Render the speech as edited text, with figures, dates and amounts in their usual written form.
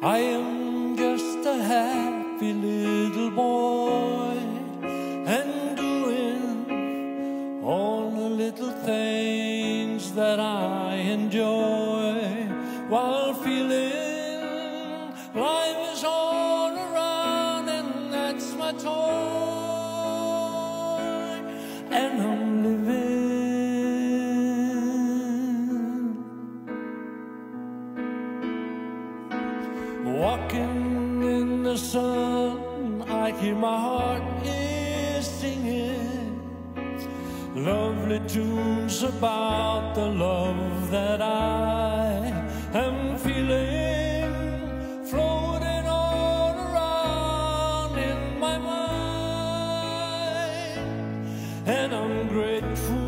I am just a happy little boy and doing all the little things that I enjoy while feeling life is all around, and that's my toy, and I'm living. Walking in the sun, I hear my heart is singing lovely tunes about the love that I am feeling, floating all around in my mind, and I'm grateful